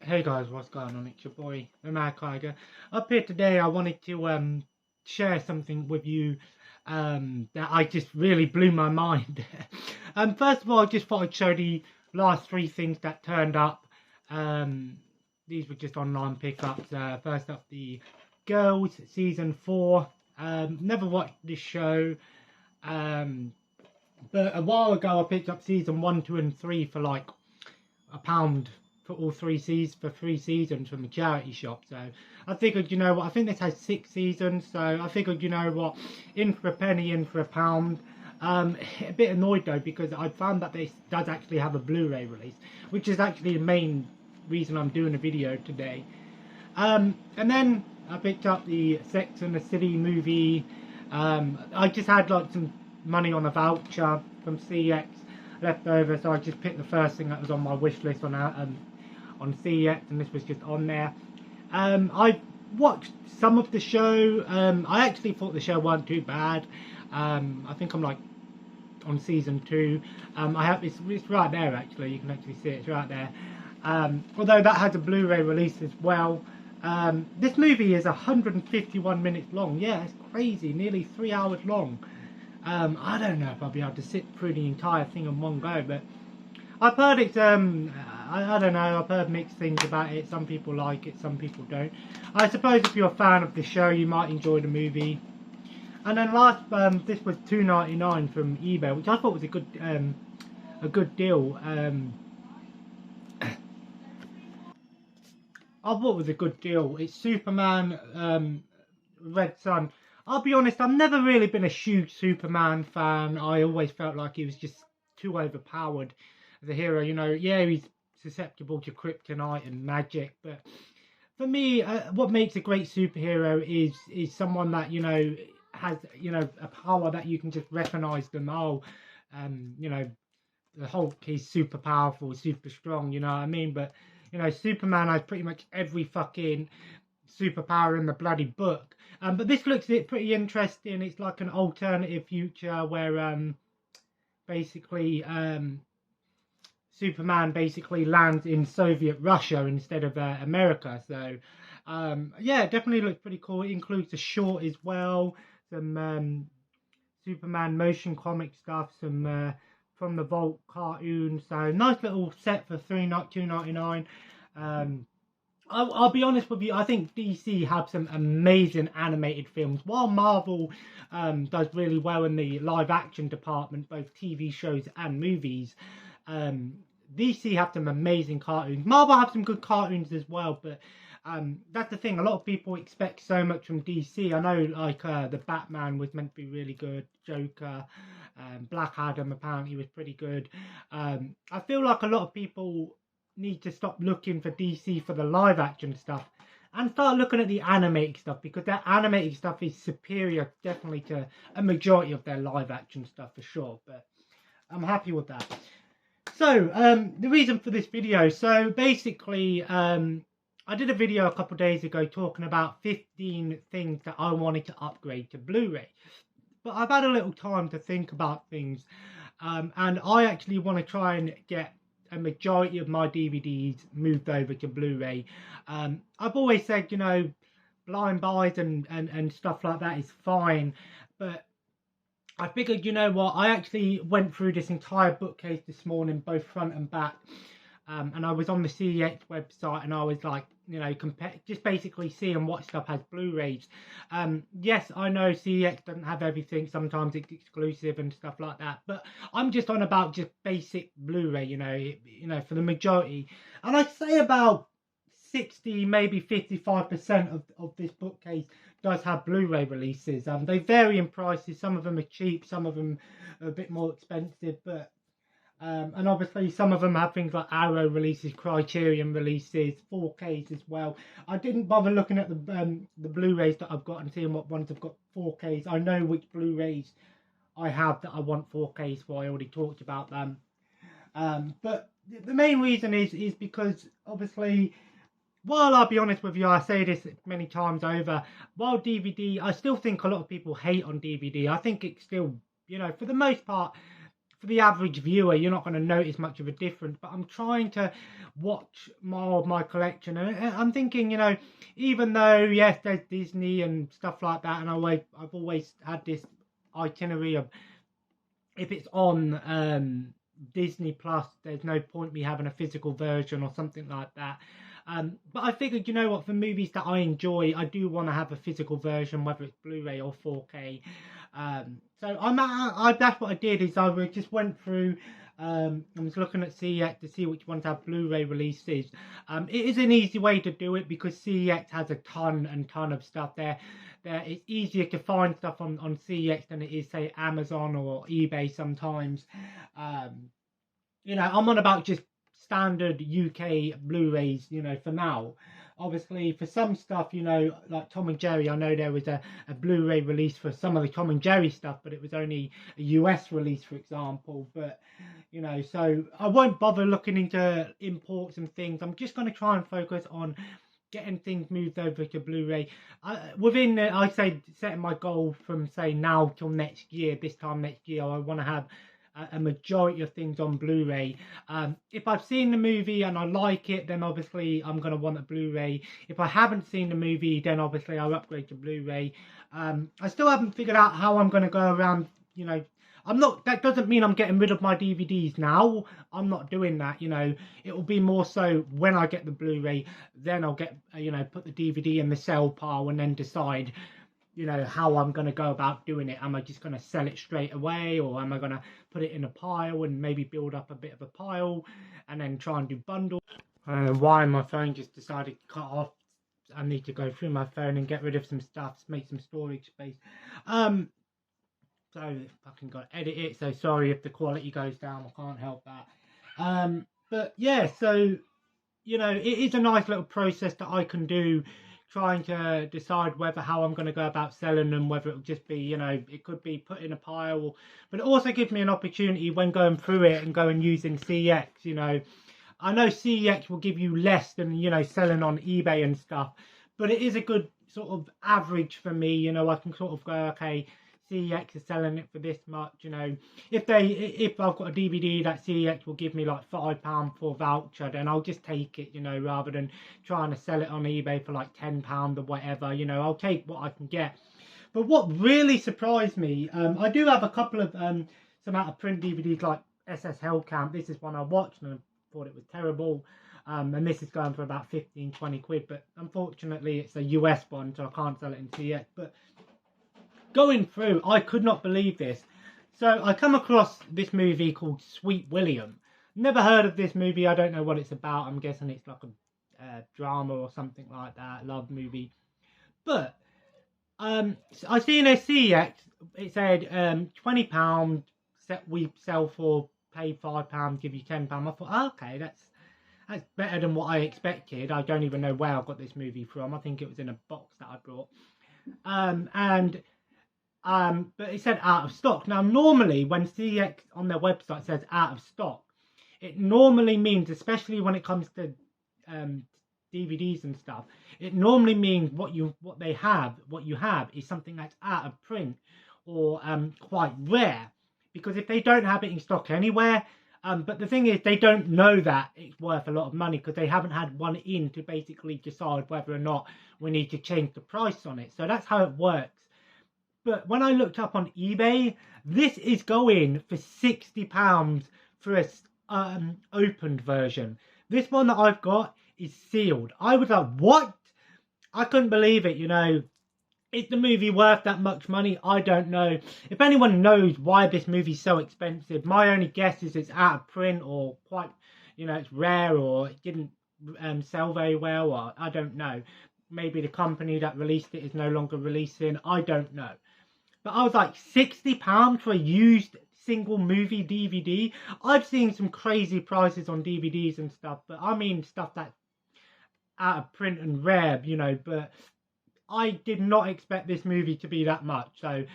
Hey guys, what's going on? It's your boy, the Mad Tiger. Up here today, I wanted to share something with you that I just really blew my mind. First of all, I just thought I'd show the last three things that turned up. Um, these were just online pickups. First up, the Girls season 4. Never watched this show, but a while ago I picked up season 1, 2, and 3 for like £1 for all three seasons from the charity shop. So I figured, you know what, I think this has 6 seasons, so I figured, you know what, in for a penny, in for £1. A bit annoyed though, because I found that this does actually have a Blu-ray release, which is actually the main reason I'm doing a video today. And then I picked up the Sex and the City movie. I just had like some money on a voucher from CEX left over, so I just picked the first thing that was on my wish list on CEX, and this was just on there. I watched some of the show. I actually thought the show wasn't too bad. I think I'm like on season 2. I have it's right there actually. You can actually see it. It's right there. Although that has a Blu-ray release as well. This movie is 151 minutes long. Yeah, it's crazy. Nearly 3 hours long. I don't know if I'll be able to sit through the entire thing in one go, but I've heard it's, I don't know, I've heard mixed things about it. Some people like it, some people don't. I suppose if you're a fan of the show, you might enjoy the movie. And then last, this was $2.99 from eBay, which I thought was a good deal. I thought it was a good deal. It's Superman, Red Sun. I'll be honest, I've never really been a huge Superman fan. I always felt like he was just too overpowered as a hero. You know, yeah, he's susceptible to kryptonite and magic, but for me, what makes a great superhero is someone that, you know, has, you know, a power that you can just recognize them. Oh, you know, the Hulk, he's super powerful, super strong, you know what I mean? But, you know, Superman has pretty much every fucking superpower in the bloody book. But this looks pretty interesting. It's like an alternative future where basically Superman basically lands in Soviet Russia instead of America. So yeah, it definitely looks pretty cool. It includes a short as well, some Superman motion comic stuff, some from the Vault cartoon. So nice little set for $2.99. I'll be honest with you, I think DC have some amazing animated films. While Marvel does really well in the live action department, both TV shows and movies, DC have some amazing cartoons. Marvel have some good cartoons as well, but that's the thing. A lot of people expect so much from DC. I know, like, the Batman was meant to be really good. Joker, Black Adam apparently was pretty good. I feel like a lot of people need to stop looking for DC for the live action stuff and start looking at the animated stuff, because their animated stuff is superior definitely to a majority of their live action stuff for sure. But I'm happy with that. So the reason for this video, so basically I did a video a couple days ago talking about 15 things that I wanted to upgrade to Blu-ray, but I've had a little time to think about things, and I actually want to try and get a majority of my DVDs moved over to Blu-ray. I've always said, you know, blind buys and stuff like that is fine, but I figured, you know what, I actually went through this entire bookcase this morning, both front and back, and I was on the CEX website, and I was like, you know, just basically seeing what stuff has Blu-rays. Yes, I know CEX doesn't have everything. Sometimes it's exclusive and stuff like that. But I'm just on about just basic Blu-ray, you know, for the majority. And I'd say about 60, maybe 55% of this bookcase does have Blu-ray releases. They vary in prices. Some of them are cheap, some of them are a bit more expensive, but and obviously some of them have things like Arrow releases, Criterion releases, 4Ks as well. I didn't bother looking at the Blu-rays that I've got and seeing what ones have got 4Ks. I know which Blu-rays I have that I want 4Ks for. I already talked about them. But the main reason is because obviously, while I'll be honest with you, I say this many times over, while DVD, I still think a lot of people hate on DVD. I think it's still, you know, for the most part, for the average viewer, you're not going to notice much of a difference. But I'm trying to watch more of my collection, and I'm thinking, you know, even though yes, there's Disney and stuff like that, and I've always had this itinerary of if it's on Disney Plus, there's no point me having a physical version or something like that. But I figured, you know what, for movies that I enjoy, I do want to have a physical version, whether it's Blu-ray or 4K. So that's what I did, is I just went through. I was looking at CEX to see which ones have Blu-ray releases. It is an easy way to do it because CEX has a ton of stuff there. It's easier to find stuff on CEX than it is, say, Amazon or eBay sometimes. You know, I'm on about just standard UK Blu-rays, you know, for now. Obviously, for some stuff, you know, like Tom and Jerry, I know there was a Blu-ray release for some of the Tom and Jerry stuff, but it was only a US release, for example. But, you know, so I won't bother looking into imports and things. I'm just going to try and focus on getting things moved over to Blu-ray. I'd say setting my goal from, say, now till next year, this time next year, I want to have a majority of things on Blu-ray. If I've seen the movie and I like it, then obviously I'm going to want a Blu-ray. If I haven't seen the movie, then obviously I'll upgrade to Blu-ray. I still haven't figured out how I'm going to go around, you know. That doesn't mean I'm getting rid of my DVDs now. I'm not doing that, you know. It will be more so when I get the Blu-ray, then I'll get, you know, put the DVD in the sell pile and then decide, you know, how I'm going to go about doing it. Am I just going to sell it straight away, or am I going to put it in a pile and maybe build up a bit of a pile and then try and do bundles? Why my phone just decided to cut off. I need to go through my phone and get rid of some stuff, make some storage space. So I fucking got to edit it, so sorry if the quality goes down, I can't help that. But yeah, so, you know, it is a nice little process that I can do, trying to decide how I'm going to go about selling them, whether it'll just be, you know, it could be put in a pile, but it also gives me an opportunity when going through it and going using CEX, you know. I know CEX will give you less than, you know, selling on eBay and stuff, but it is a good sort of average for me, you know. I can sort of go, okay, CEX is selling it for this much, you know. If I've got a DVD that CEX will give me like £5 for a voucher, then I'll just take it, you know, rather than trying to sell it on eBay for like £10 or whatever, you know. I'll take what I can get. But what really surprised me, I do have a couple of some out of print DVDs like SS Hellcamp. This is one I watched and I thought it was terrible. And this is going for about 15-20 quid, but unfortunately it's a US one, so I can't sell it in CEX. But going through, I could not believe this. So I come across this movie called Sweet William. Never heard of this movie. I don't know what it's about. I'm guessing it's like a drama or something like that, love movie. But I seen a CEX. It said £20. We sell for, pay £5, give you £10. I thought, oh, okay, that's better than what I expected. I don't even know where I got this movie from. I think it was in a box that I brought. But it said out of stock. Now, normally when CEX on their website says out of stock, it normally means, especially when it comes to DVDs and stuff, it normally means what you have is something that's out of print or quite rare. Because if they don't have it in stock anywhere, but the thing is, they don't know that it's worth a lot of money because they haven't had one in to basically decide whether or not we need to change the price on it. So that's how it works. But when I looked up on eBay, this is going for £60 for a opened version. This one that I've got is sealed. I was like, what? I couldn't believe it, you know. Is the movie worth that much money? I don't know. If anyone knows why this movie's so expensive, my only guess is it's out of print or quite, you know, it's rare or it didn't sell very well, or I don't know. Maybe the company that released it is no longer releasing. I don't know. But I was like, £60 for a used single movie DVD? I've seen some crazy prices on DVDs and stuff, but I mean stuff that's out of print and rare, you know, but I did not expect this movie to be that much. So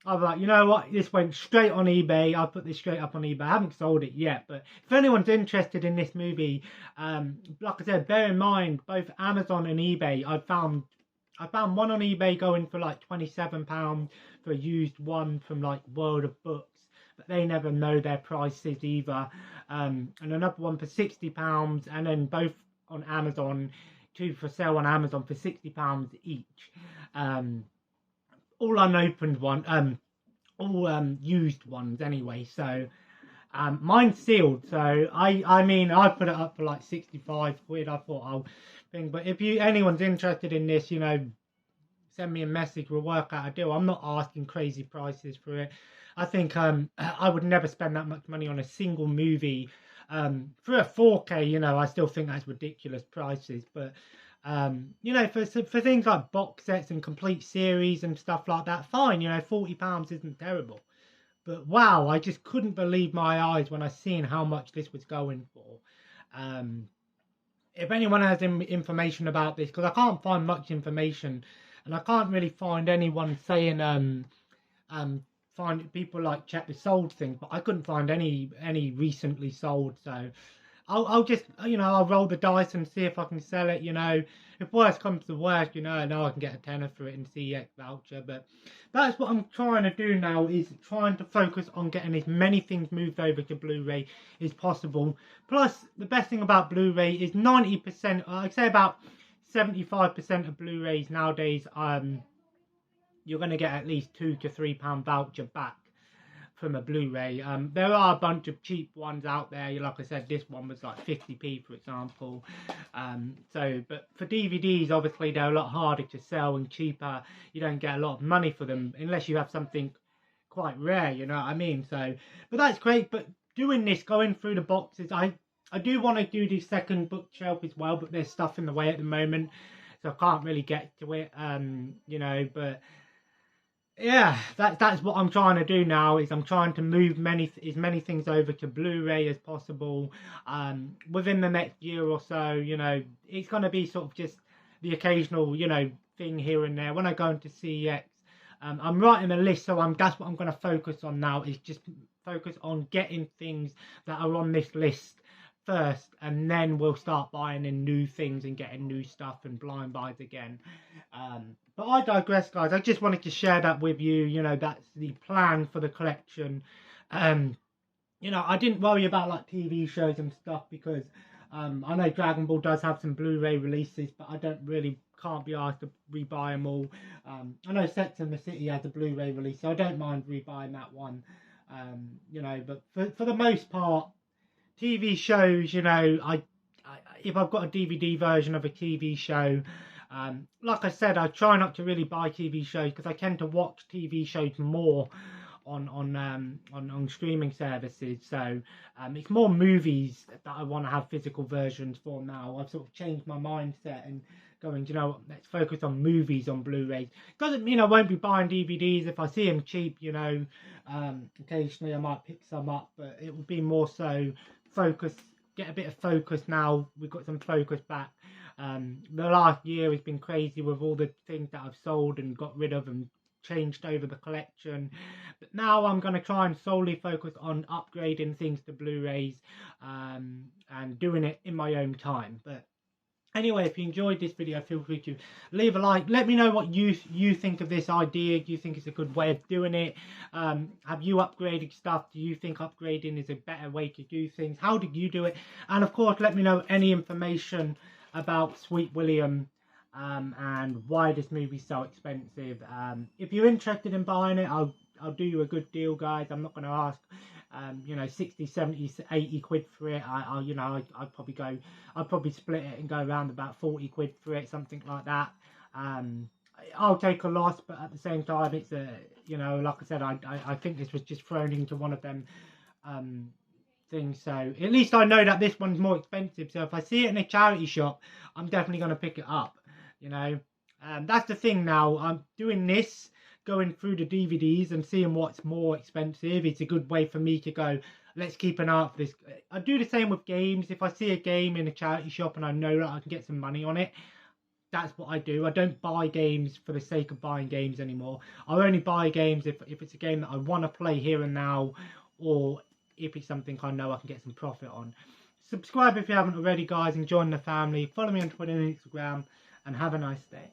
I was like, you know what, this went straight on eBay. I'll put this straight up on eBay. I haven't sold it yet, but if anyone's interested in this movie, like I said, bear in mind, both Amazon and eBay, I found one on eBay going for like £27 for a used one from like World of Books. but they never know their prices either. And another one for £60, and then both on Amazon, two for sale on Amazon for £60 each. All unopened all used ones anyway. So mine's sealed, so I mean I put it up for like 65 quid. I thought I'll think, but if anyone's interested in this, you know, send me a message, we'll work out a deal. I'm not asking crazy prices for it. I think I would never spend that much money on a single movie. For a 4K, you know, I still think that's ridiculous prices, but you know, for things like box sets and complete series and stuff like that, fine, you know, £40 isn't terrible. But wow, I just couldn't believe my eyes when I seen how much this was going for. If anyone has information about this, because I can't find much information, and I can't really find anyone saying find people like check the sold thing, but I couldn't find any recently sold. So I'll just, you know, I'll roll the dice and see if I can sell it. You know, if worst comes to worst, you know, I know I can get a tenner for it in CEX voucher. But that's what I'm trying to do now, is trying to focus on getting as many things moved over to Blu-ray as possible. Plus, the best thing about Blu-ray is 90%, I'd say about 75% of Blu-rays nowadays, you're going to get at least £2 to £3 voucher back from a Blu-ray. There are a bunch of cheap ones out there. Like I said, this one was like 50p, for example. But for DVDs, obviously they're a lot harder to sell and cheaper. You don't get a lot of money for them unless you have something quite rare, you know what I mean? So, but that's great. But doing this, going through the boxes, I do want to do the second bookshelf as well, but there's stuff in the way at the moment, so I can't really get to it. You know, but yeah, that's what I'm trying to do now, is I'm trying to move as many things over to Blu-ray as possible within the next year or so. You know, it's going to be sort of just the occasional, you know, thing here and there when I go into CEX. I'm writing a list, so that's what I'm going to focus on now, is just focus on getting things that are on this list first, and then we'll start buying in new things and getting new stuff and blind buys again. But I digress, guys. I just wanted to share that with you. You know, that's the plan for the collection. You know, I didn't worry about like TV shows and stuff, because I know Dragon Ball does have some Blu-ray releases, but I can't be asked to rebuy them all. I know Sex and the City has a Blu-ray release, so I don't mind rebuying that one. You know, but for the most part, TV shows, you know, if I've got a DVD version of a TV show, like I said, I try not to really buy TV shows, because I tend to watch TV shows more on streaming services. So it's more movies that I want to have physical versions for now. I've sort of changed my mindset and going, you know, let's focus on movies on Blu-rays. Doesn't mean I won't be buying DVDs if I see them cheap, you know. Occasionally I might pick some up, but it will be more so get a bit of focus now. We've got some focus back. The last year has been crazy with all the things that I've sold and got rid of and changed over the collection, but now I'm going to try and solely focus on upgrading things to Blu-rays and doing it in my own time. But anyway, if you enjoyed this video, feel free to leave a like. Let me know what you think of this idea. Do you think it's a good way of doing it? Have you upgraded stuff? Do you think upgrading is a better way to do things? How did you do it? And of course, let me know any information about Sweet William and why this movie's so expensive. If you're interested in buying it, I'll do you a good deal, guys. I'm not going to ask you know, 60, 70, 80 quid for it. I'd probably split it and go around about 40 quid for it, something like that. I'll take a loss, but at the same time, it's you know, like I said, I think this was just thrown into one of them things. So at least I know that this one's more expensive. So if I see it in a charity shop, I'm definitely going to pick it up. You know, that's the thing now. I'm doing this, going through the DVDs and seeing what's more expensive. It's a good way for me to go, let's keep an eye out for this. I do the same with games. If I see a game in a charity shop and I know that I can get some money on it, that's what I do. I don't buy games for the sake of buying games anymore. I only buy games if it's a game that I want to play here and now, or if it's something I know I can get some profit on. Subscribe if you haven't already, guys, and join the family. Follow me on Twitter and Instagram, and have a nice day.